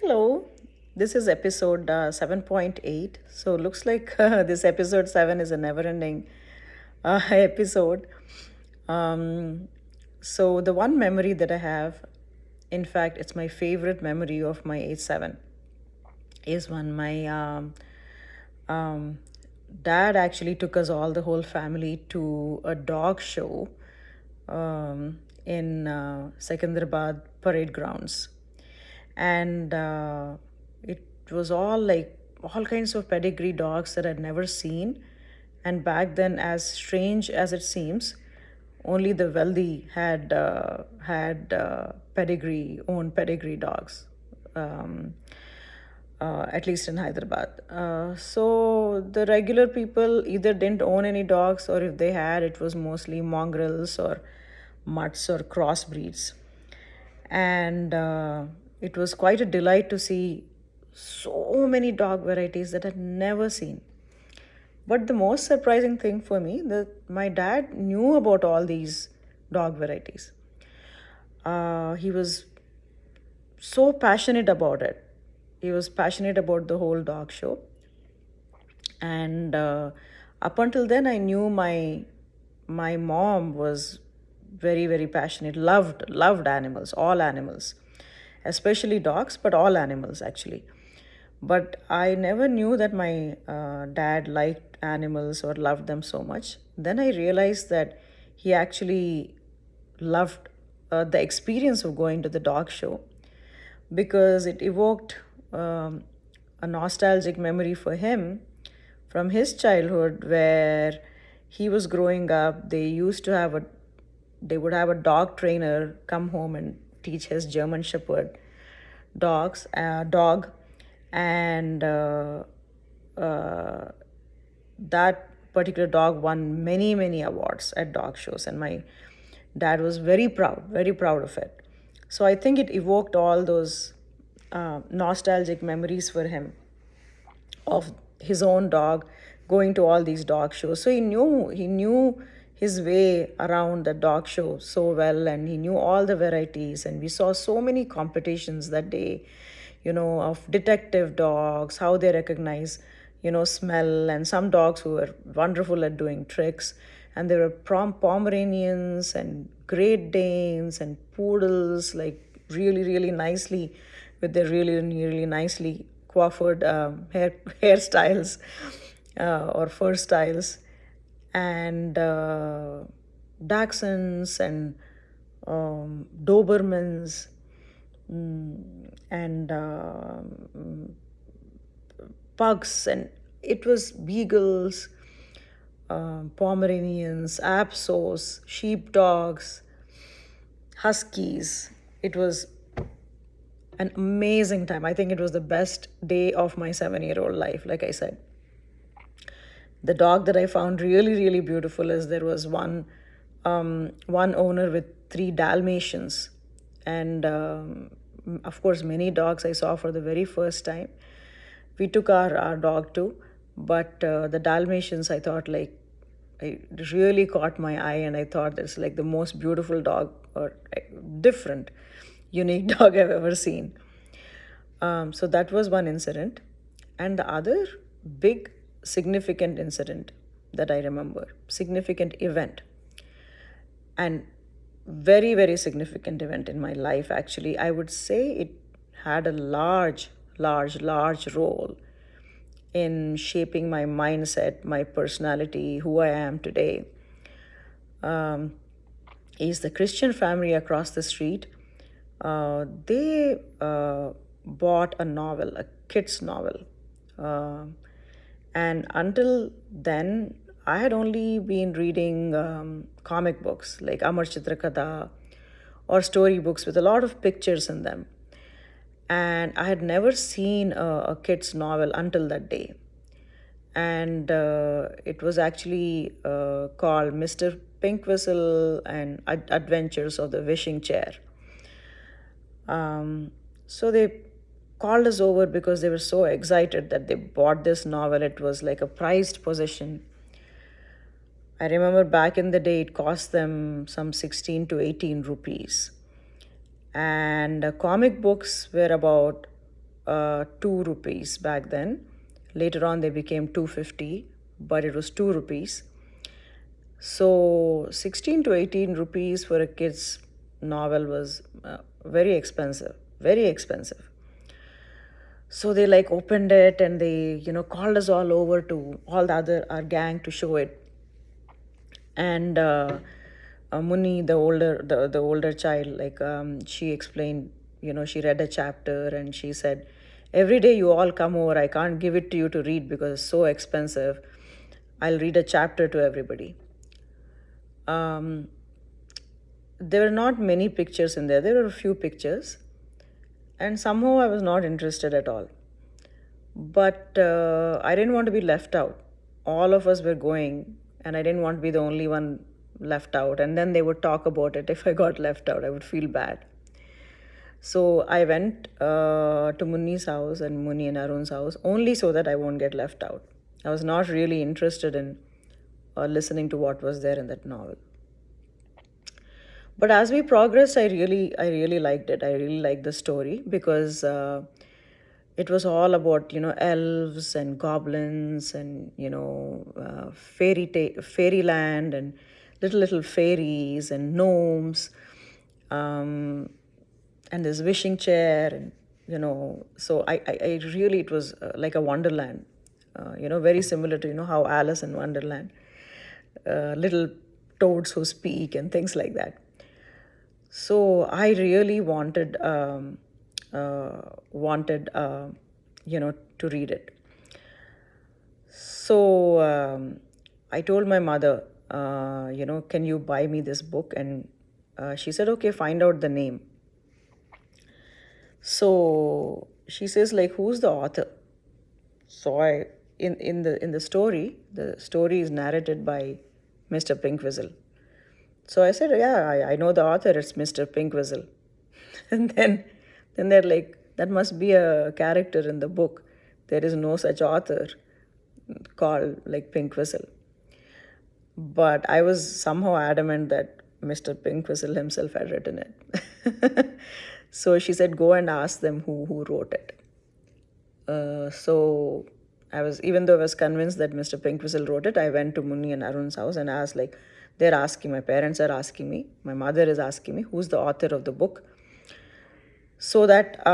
Hello, this is episode 7.8. So, looks like this episode 7 is a never ending episode. Um, the one memory that I have, in fact, it's my favorite memory of my age 7, is when my um, dad actually took us all, the whole family, to a dog show in Secunderabad parade grounds. And it was all like all kinds of pedigree dogs that I'd never seen. And back then, as strange as it seems, only the wealthy had owned pedigree dogs. Um, at least in Hyderabad. So the regular people either didn't own any dogs, or if they had, it was mostly mongrels or mutts or crossbreeds. And it was quite a delight to see so many dog varieties that I'd never seen. But the most surprising thing for me that my dad knew about all these dog varieties. He was so passionate about it. He was passionate about the whole dog show. And up until then, I knew my mom was very passionate, loved animals, all animals, especially dogs, but all animals actually. But I never knew that my dad liked animals or loved them so much. Then I realized that he actually loved the experience of going to the dog show, because it evoked a nostalgic memory for him from his childhood, where he was growing up. They would have a dog trainer come home and teach his German Shepherd dog, and uh, that particular dog won many awards at dog shows, and my dad was very proud of it. So I think it evoked all those nostalgic memories for him of his own dog going to all these dog shows. So he knew his way around the dog show so well, and he knew all the varieties. And we saw so many competitions that day, of detective dogs, how they recognize, smell, and some dogs who were wonderful at doing tricks. And there were Pomeranians and Great Danes and poodles, like really nicely, with their really nicely coiffured hairstyles or fur styles, and Dachshunds and Dobermans, and pugs, and it was beagles, Pomeranians, Apsos, sheepdogs, huskies. It was an amazing time. I think it was the best day of my 7-year-old life. Like I said, the dog that I found really beautiful is there was one owner with 3 Dalmatians, and of course many dogs I saw for the very first time. We took our dog too, but the Dalmatians, I thought, like, it really caught my eye, and I thought it's like the most beautiful dog, or different, unique dog I've ever seen. So that was one incident. And the other big significant incident that I remember, significant event, and very significant event in my life, actually, I would say it had a large role in shaping my mindset, my personality, who I am today. Is the Christian family across the street. They bought a novel, a kid's novel. Uh, and until then, I had only been reading comic books like Amar Chitrakada, or storybooks with a lot of pictures in them. And I had never seen a kid's novel until that day. And it was actually called Mr. Pink Whistle and Adventures of the Wishing Chair. So they called us over because they were so excited that they bought this novel. It was like a prized possession. I remember back in the day, it cost them some 16 to 18 rupees. And comic books were about ₹2 back then. Later on, they became 250, but it was ₹2. So 16 to 18 rupees for a kid's novel was very expensive, very expensive. So they like opened it and they, called us all over to all the other, our gang to show it. And Muni, the older child, like she explained, she read a chapter and she said, every day you all come over, I can't give it to you to read because it's so expensive. I'll read a chapter to everybody. There were not many pictures in there. There were a few pictures, and somehow I was not interested at all. But I didn't want to be left out. All of us were going, and I didn't want to be the only one left out. And then they would talk about it. If I got left out, I would feel bad. So I went to Muni's house and Muni and Arun's house only so that I won't get left out. I was not really interested in listening to what was there in that novel. But as we progressed, I really liked it. I really liked the story because it was all about elves and goblins and fairyland and little fairies and gnomes, and this wishing chair and so I really, it was like a wonderland, very similar to how Alice in Wonderland, little toads who speak and things like that. So I really wanted to read it. So I told my mother, can you buy me this book? And she said, okay, find out the name. So she says, like, who's the author? So in the story, is narrated by Mr. Pinkwhistle. So I said, yeah, I know the author. It's Mr. Pinkwhistle. And then they're like, that must be a character in the book. There is no such author called like Pinkwhistle. But I was somehow adamant that Mr. Pinkwhistle himself had written it. So she said, go and ask them who wrote it. So even though I was convinced that Mr. Pinkwhistle wrote it, I went to Muni and Arun's house and asked, like, they're asking, my parents are asking me, my mother is asking me, who's the author of the book? So that,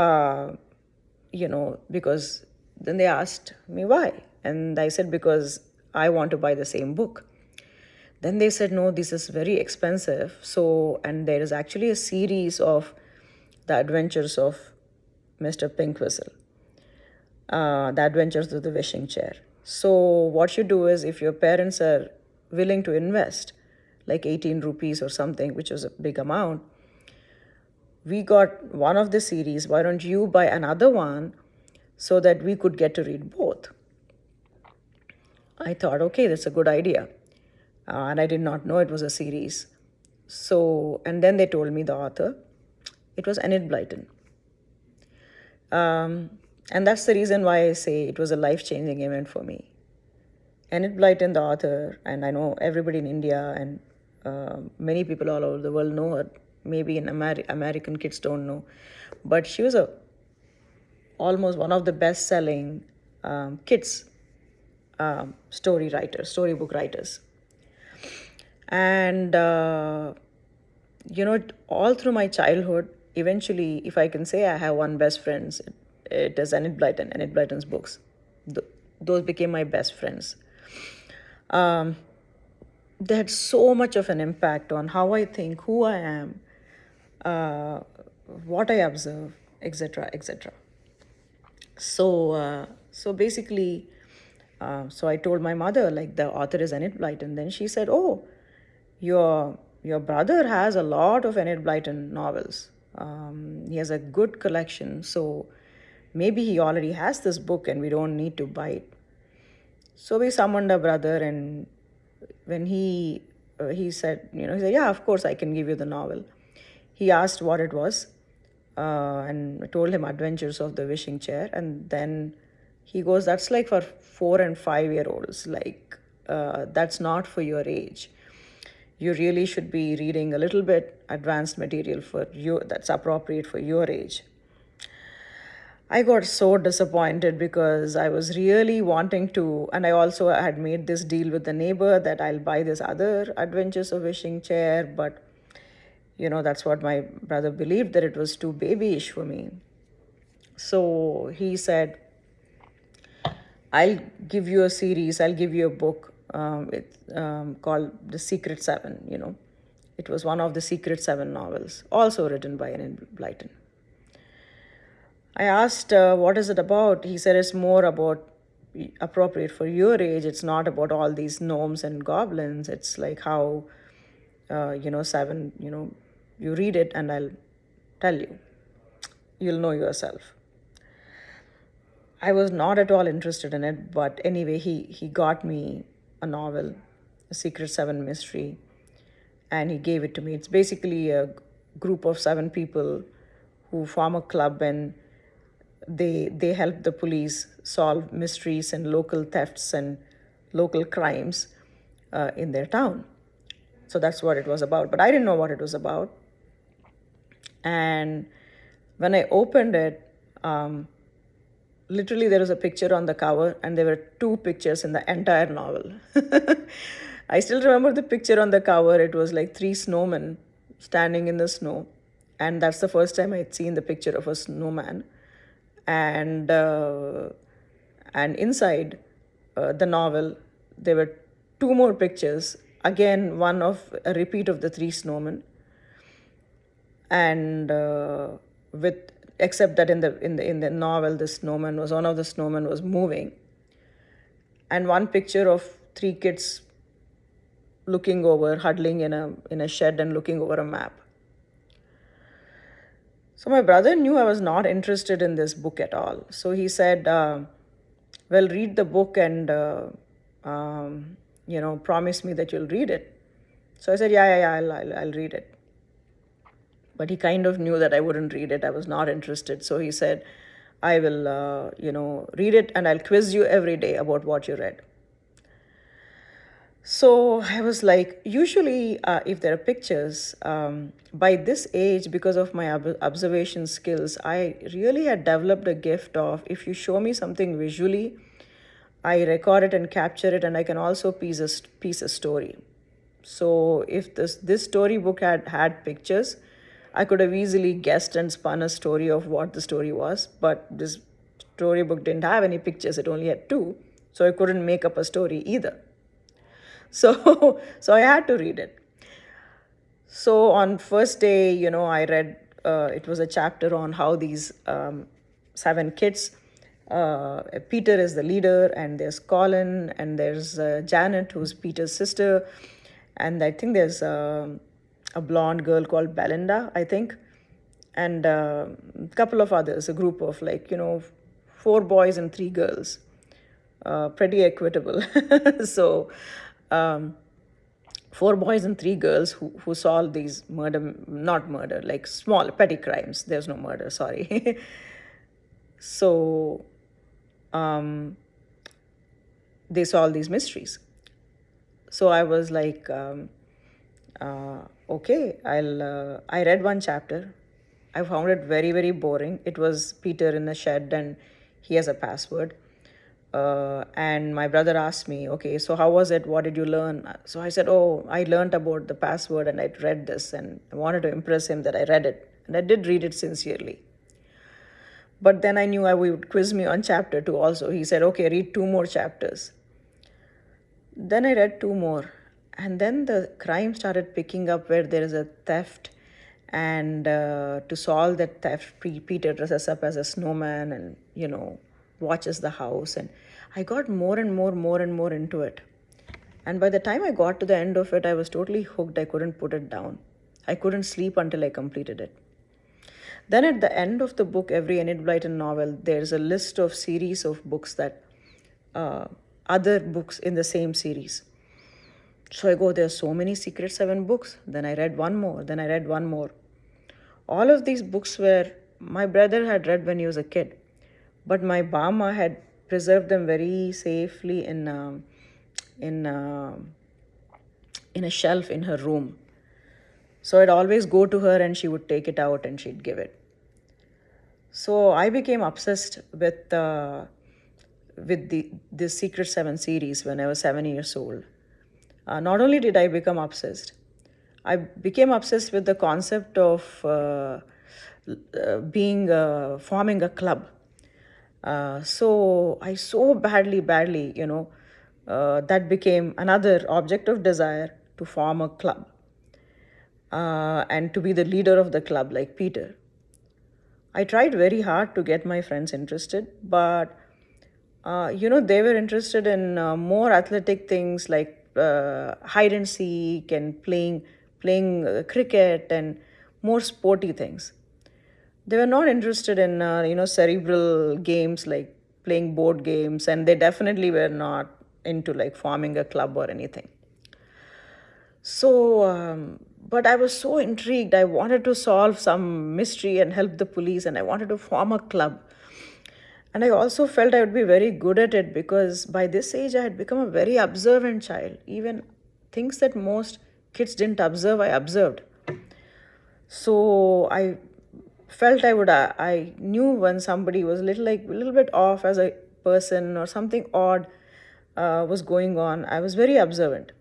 because then they asked me why. And I said, because I want to buy the same book. Then they said, no, this is very expensive. So, and there is actually a series of the adventures of Mr. Pinkwhistle, the adventures of the wishing chair. So what you do is, if your parents are willing to invest like 18 rupees or something, which was a big amount, we got one of the series, why don't you buy another one so that we could get to read both? I thought, okay, that's a good idea. And I did not know it was a series. So, and then they told me the author. It was Enid Blyton. And that's the reason why I say it was a life-changing event for me. Enid Blyton, the author, and I know everybody in India and many people all over the world know her. Maybe in American kids don't know. But she was almost one of the best-selling kids storybook writers. And, all through my childhood, eventually, if I can say I have one best friend, it is Enid Blyton's books. Those became my best friends. They had so much of an impact on how I think, who I am, what I observe, etc., etc. So basically, so I told my mother, like, the author is Enid Blyton. Then she said, oh, your brother has a lot of Enid Blyton novels. He has a good collection, so maybe he already has this book and we don't need to buy it. So we summoned our brother, and when he said, he said, yeah, of course, I can give you the novel. He asked what it was, and I told him Adventures of the Wishing Chair. And then he goes, that's like for 4 and 5-year-olds. Like, that's not for your age. You really should be reading a little bit advanced material for you that's appropriate for your age. I got so disappointed because I was really wanting to, and I also had made this deal with the neighbor that I'll buy this other Adventures of Wishing chair, but that's what my brother believed, that it was too babyish for me. So he said, I'll give you a series, I'll give you a book called The Secret Seven. It was one of the Secret Seven novels, also written by Enid Blyton. I asked, what is it about? He said, it's more about appropriate for your age. It's not about all these gnomes and goblins. It's like how, seven, you read it and I'll tell you. You'll know yourself. I was not at all interested in it, but anyway, he got me a novel, a Secret Seven mystery, and he gave it to me. It's basically a group of seven people who form a club, and they help the police solve mysteries and local thefts and local crimes in their town. So that's what it was about. But I didn't know what it was about. And when I opened it, literally there was a picture on the cover, and there were two pictures in the entire novel. I still remember the picture on the cover. It was like three snowmen standing in the snow. And that's the first time I'd seen the picture of a snowman. And inside the novel there were two more pictures, again one of a repeat of the three snowmen, and with except that in the novel, the snowman was one of the snowmen was moving, and one picture of three kids looking over, huddling in a shed and looking over a map. So my brother knew I was not interested in this book at all. So he said, well, read the book and, promise me that you'll read it. So I said, yeah, I'll read it. But he kind of knew that I wouldn't read it. I was not interested. So he said, I will, read it, and I'll quiz you every day about what you read. So I was like, usually, if there are pictures, by this age, because of my observation skills, I really had developed a gift of, if you show me something visually, I record it and capture it, and I can also piece a story. So if this storybook had pictures, I could have easily guessed and spun a story of what the story was. But this storybook didn't have any pictures; it only had two, so I couldn't make up a story either. So I had to read it. So on first day, I read. It was a chapter on how these seven kids. Peter is the leader, and there's Colin, and there's Janet, who's Peter's sister, and I think there's a blonde girl called Belinda, I think, and a couple of others, a group of four boys and three girls, pretty equitable. So, four boys and three girls who solve these not murder, like small petty crimes. There's no murder, sorry. So, they solve these mysteries. So I was like, okay, I read one chapter. I found it very, very boring. It was Peter in a shed, and he has a password. And my brother asked me, okay, so how was it? What did you learn? So I said, oh, I learned about the password, and I read this, and I wanted to impress him that I read it. And I did read it sincerely. But then I knew he would quiz me on chapter 2 also. He said, okay, read two more chapters. Then I read two more. And then the crime started picking up where there is a theft. And to solve that theft, Peter dresses up as a snowman and, watches the house. And I got more and more into it. And by the time I got to the end of it, I was totally hooked. I couldn't put it down. I couldn't sleep until I completed it. Then at the end of the book, every Enid Blyton novel, there's a list of series of books that other books in the same series. So I go, there are so many Secret Seven books. Then I read one more. Then I read one more. All of these books were my brother had read when he was a kid, but my Bama had preserved them very safely in a shelf in her room. So I'd always go to her, and she would take it out and she'd give it. So I became obsessed with the Secret Seven series when I was 7 years old. Not only did I become obsessed, I became obsessed with the concept of being forming a club. So I so badly, that became another object of desire to form a club and to be the leader of the club, like Peter. I tried very hard to get my friends interested, but they were interested in more athletic things like hide and seek and playing cricket and more sporty things. They were not interested in cerebral games like playing board games, and they definitely were not into like forming a club or anything. So, but I was so intrigued. I wanted to solve some mystery and help the police, and I wanted to form a club. And I also felt I would be very good at it because by this age I had become a very observant child. Even things that most kids didn't observe, I observed. So I felt I knew when somebody was a little bit off as a person or something odd was going on. I was very observant.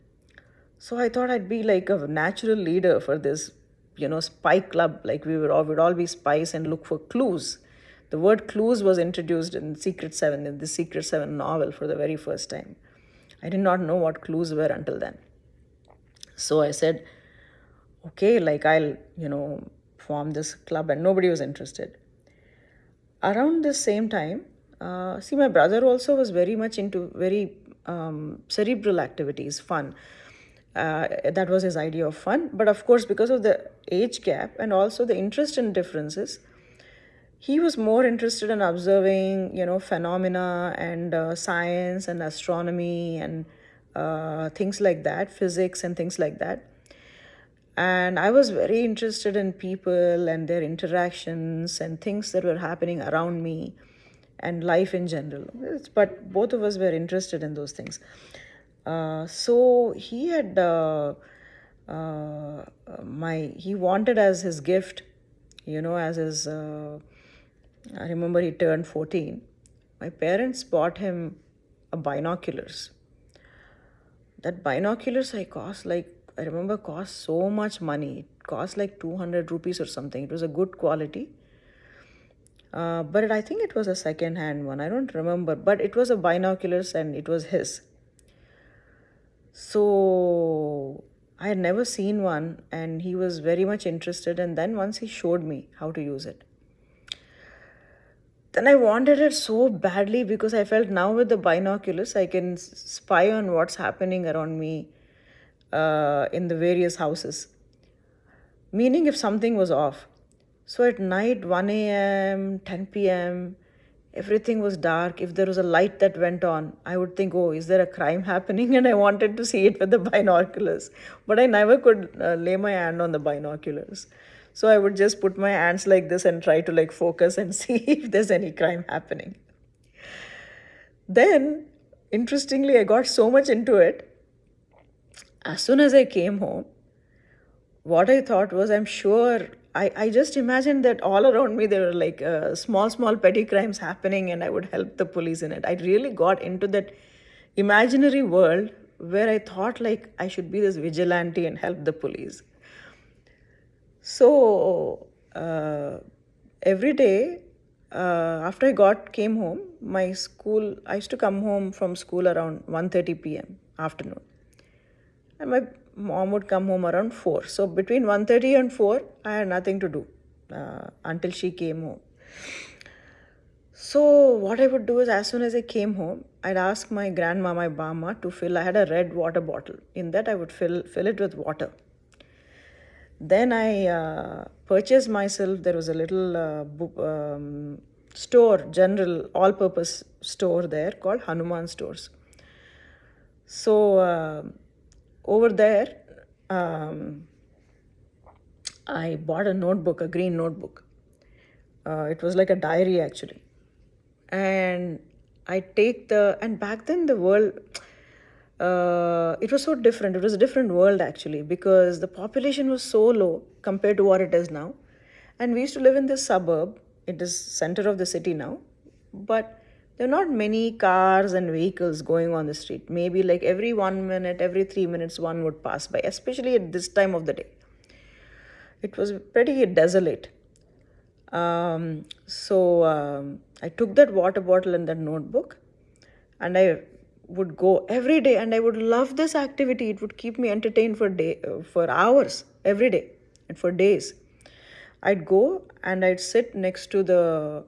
So I thought I'd be like a natural leader for this, spy club. Like would all be spies and look for clues. The word clues was introduced in the Secret Seven novel for the very first time. I did not know what clues were until then. So I said, okay, like I'll, form this club, and nobody was interested. Around the same time, see, my brother also was very much into very cerebral activities, fun. That was his idea of fun. But of course, because of the age gap and also the interest in differences, he was more interested in observing, phenomena and science and astronomy and things like that, physics and things like that. And I was very interested in people and their interactions and things that were happening around me and life in general. But both of us were interested in those things. So he had he wanted as his gift, as his. I remember he turned 14. My parents bought him a binoculars. That binoculars I remember cost so much money. It cost like 200 rupees or something. It was a good quality. But I think it was a second hand one. I don't remember. But it was a binoculars and it was his. So I had never seen one and he was very much interested. And then once he showed me how to use it, then I wanted it so badly because I felt now with the binoculars I can spy on what's happening around me in the various houses. Meaning if something was off. So at night, 1 a.m., 10 p.m., everything was dark. If there was a light that went on, I would think, oh, is there a crime happening? And I wanted to see it with the binoculars. But I never could lay my hand on the binoculars. So I would just put my hands like this and try to like focus and see if there's any crime happening. Then, interestingly, I got so much into it. As soon as I came home, what I thought was, I'm sure, I just imagined that all around me there were like small petty crimes happening and I would help the police in it. I really got into that imaginary world where I thought like I should be this vigilante and help the police. So every day after came home, I used to come home from school around 1:30 p.m. afternoon. And my mom would come home around 4. So between 1:30 and 4, I had nothing to do until she came home. So what I would do is as soon as I came home, I'd ask my grandma, my bama to fill. I had a red water bottle. In that I would fill it with water. Then I purchased myself, there was a little store, general all-purpose store there called Hanuman Stores. So over there, I bought a notebook, a green notebook. It was like a diary actually. And and back then the world, it was so different. It was a different world actually because the population was so low compared to what it is now. And we used to live in this suburb It is center of the city now, but there are not many cars and vehicles going on the street. Maybe like every 1 minute, every 3 minutes, one would pass by, especially at this time of the day. It was pretty desolate. So I took that water bottle and that notebook, and I would go every day, and I would love this activity. It would keep me entertained for hours every day, and for days. I'd go and I'd sit next to the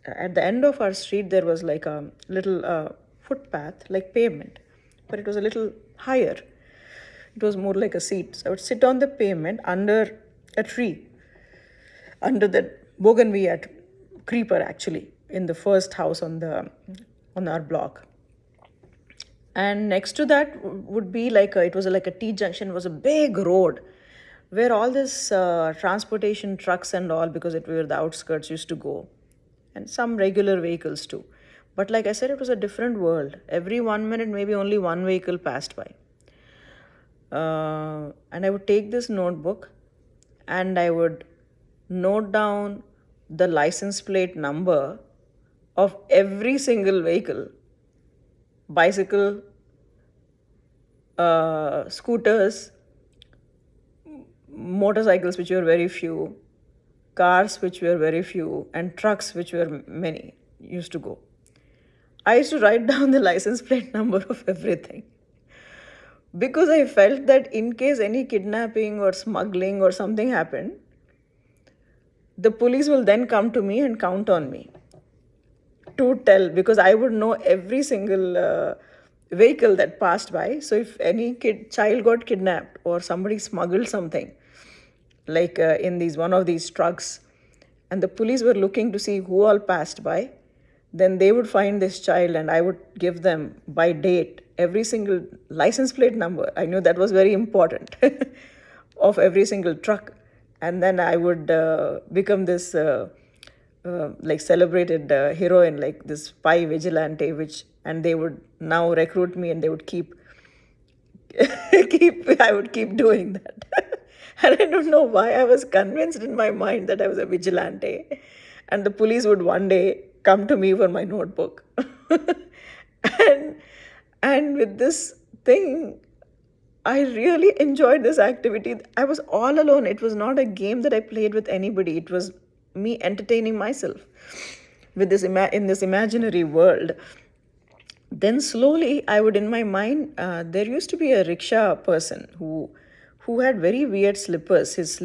at the end of our street. There was like a little footpath, like pavement, but it was a little higher. It was more like a seat. So I would sit on the pavement under a tree, under that bougainvillea creeper, actually, in the first house on our block. And next to that would be it was like a T junction. It was a big road where all this transportation trucks and all, because it were the outskirts, used to go, and some regular vehicles too. But like I said, it was a different world. Every 1 minute, maybe only one vehicle passed by. And I would take this notebook and I would note down the license plate number of every single vehicle, bicycle, scooters, motorcycles, which were very few, cars, which were very few, and trucks, which were many, used to go. I used to write down the license plate number of everything, because I felt that in case any kidnapping or smuggling or something happened, the police will then come to me and count on me to tell, because I would know every single vehicle that passed by. So if any child got kidnapped or somebody smuggled something, like in one of these trucks, and the police were looking to see who all passed by, then they would find this child, and I would give them by date every single license plate number. I knew that was very important of every single truck. And then I would become this celebrated heroine, like this spy vigilante, and they would now recruit me, and they would keep I would keep doing that. And I don't know why I was convinced in my mind that I was a vigilante, and the police would one day come to me for my notebook. and and with this thing, I really enjoyed this activity. I was all alone. It was not a game that I played with anybody. It was me entertaining myself with in this imaginary world. Then slowly, I would, in my mind, there used to be a rickshaw person who had very weird slippers. His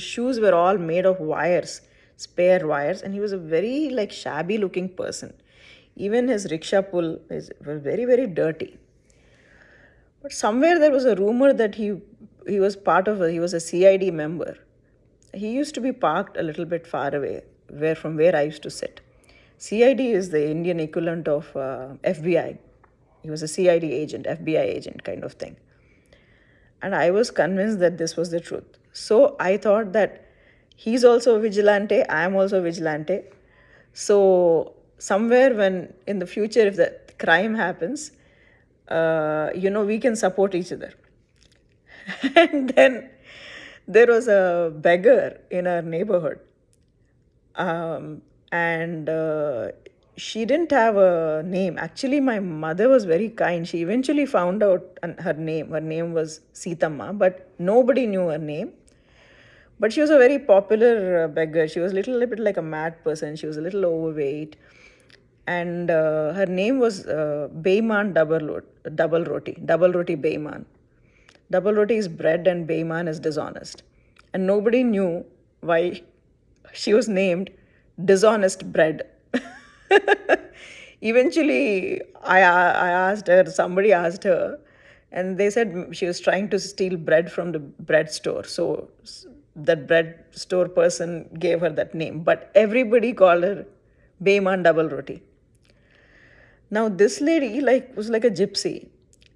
shoes were all made of wires, spare wires, and he was a very shabby looking person. Even his rickshaw pull was very, very dirty. But somewhere there was a rumor that he was he was a CID member. He used to be parked a little bit far away from where I used to sit. CID is the Indian equivalent of FBI. He was a CID agent, FBI agent kind of thing. And I was convinced that this was the truth. So I thought that he's also a vigilante, I am also a vigilante. So somewhere when in the future, if the crime happens, we can support each other. And then there was a beggar in our neighborhood. And she didn't have a name. Actually, my mother was very kind. She eventually found out her name. Her name was Sitamma, but nobody knew her name. But she was a very popular beggar. She was a little bit like a mad person. She was a little overweight. And her name was Beiman Double Roti Beiman. Double roti is bread and Beiman is dishonest. And nobody knew why she was named Dishonest Bread. Eventually, somebody asked her, and they said she was trying to steal bread from the bread store. So that bread store person gave her that name. But everybody called her Beiman Double Roti. Now, this lady was like a gypsy.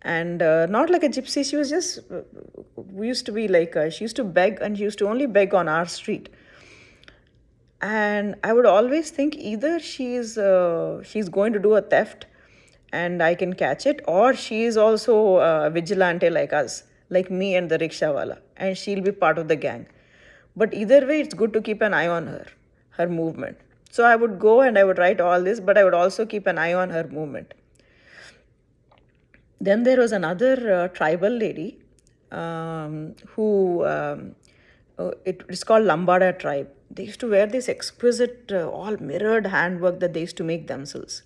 And not like a gypsy, she was just, we used to be she used to beg, and she used to only beg on our street. And I would always think either she's going to do a theft and I can catch it, or she is also a vigilante like us, like me and the rickshawala, and she'll be part of the gang. But either way, it's good to keep an eye on her. her movement. So I would go and I would write all this, but I would also keep an eye on her movement. Then there was another tribal lady who it's called Lambada tribe. They used to wear this exquisite, all mirrored handwork that they used to make themselves.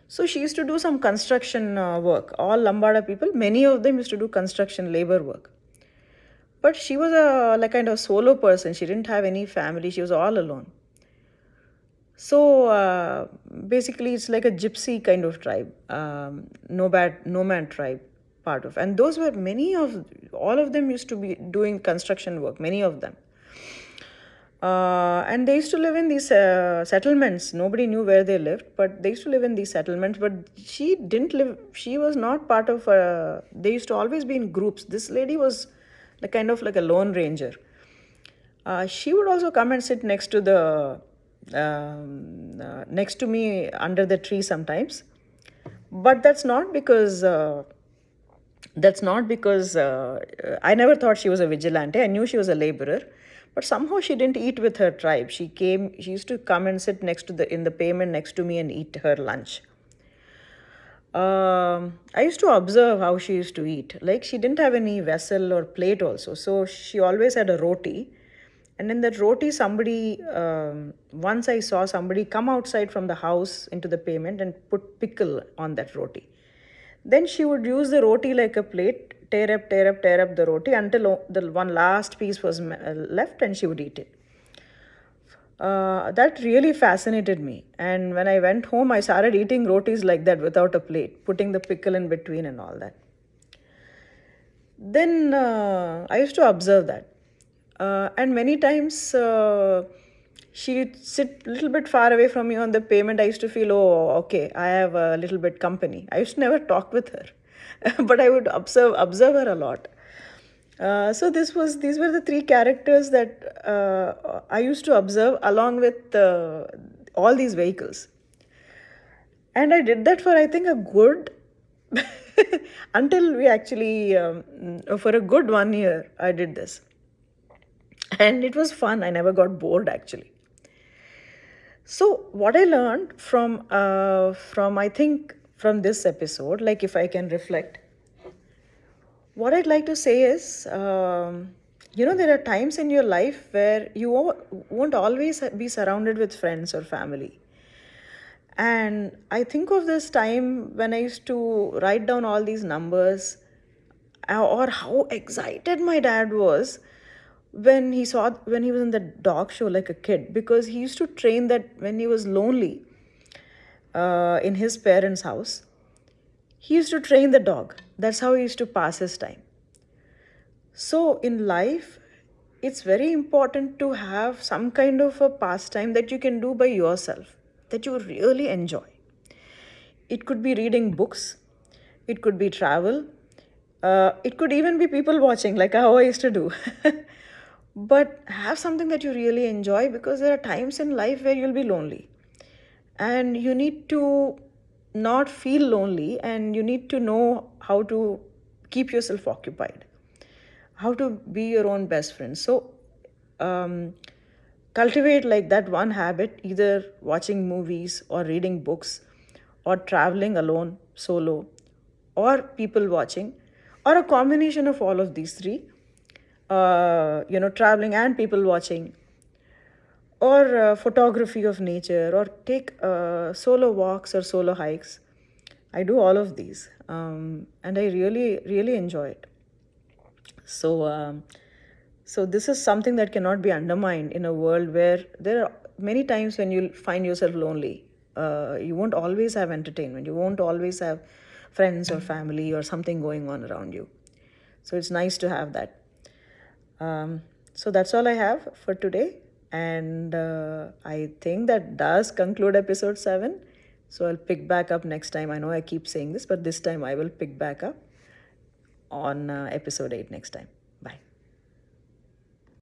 So she used to do some construction work. All Lambada people, many of them used to do construction labor work. But she was a like kind of solo person. She didn't have any family. She was all alone. So basically, it's like a gypsy kind of tribe, nomad tribe part of. And those were all of them used to be doing construction work, many of them. And they used to live in these settlements. Nobody knew where they lived, but they used to live in these settlements. But she didn't live, she was not part of, they used to always be in groups. This lady was like kind of like a lone ranger. She would also come and sit next to me under the tree sometimes. But that's not because I never thought she was a vigilante. I knew she was a laborer, but somehow she didn't eat with her tribe. She used to come and sit in the pavement next to me and eat her lunch. I used to observe how she used to eat. Like, she didn't have any vessel or plate also, so she always had a roti. And in that roti, once I saw somebody come outside from the house into the pavement and put pickle on that roti. Then she would use the roti like a plate, tear up the roti until the one last piece was left, and she would eat it. That really fascinated me. And when I went home, I started eating rotis like that without a plate, putting the pickle in between and all that. Then I used to observe that. And many times she'd sit a little bit far away from me on the pavement. I used to feel, oh, okay, I have a little bit company. I used to never talk with her, but I would observe her a lot. So these were the three characters that I used to observe along with all these vehicles. And I did that for, I think, a good until we actually for a good 1 year I did this, and it was fun. I never got bored actually. So what I learned from I think from this episode, like if I can reflect, what I'd like to say is, there are times in your life where you won't always be surrounded with friends or family. And I think of this time when I used to write down all these numbers, or how excited my dad was when he was in the dog show like a kid, because he used to train that when he was lonely in his parents' house. He used to train the dog. That's how he used to pass his time. So in life, it's very important to have some kind of a pastime that you can do by yourself, that you really enjoy. It could be reading books, it could be travel, it could even be people watching, like how I used to do. But have something that you really enjoy, because there are times in life where you'll be lonely. And you need to not feel lonely, and you need to know how to keep yourself occupied, how to be your own best friend. So cultivate like that one habit, either watching movies or reading books or traveling alone, solo, or people watching, or a combination of all of these three, traveling and people watching, or photography of nature, or take solo walks or solo hikes. I do all of these, and I really, really enjoy it. So this is something that cannot be undermined in a world where there are many times when you find yourself lonely. You won't always have entertainment. You won't always have friends or family or something going on around you. So it's nice to have that. So that's all I have for today. And I think that does conclude episode 7. So I'll pick back up next time. I know I keep saying this, but this time I will pick back up on episode 8 next time.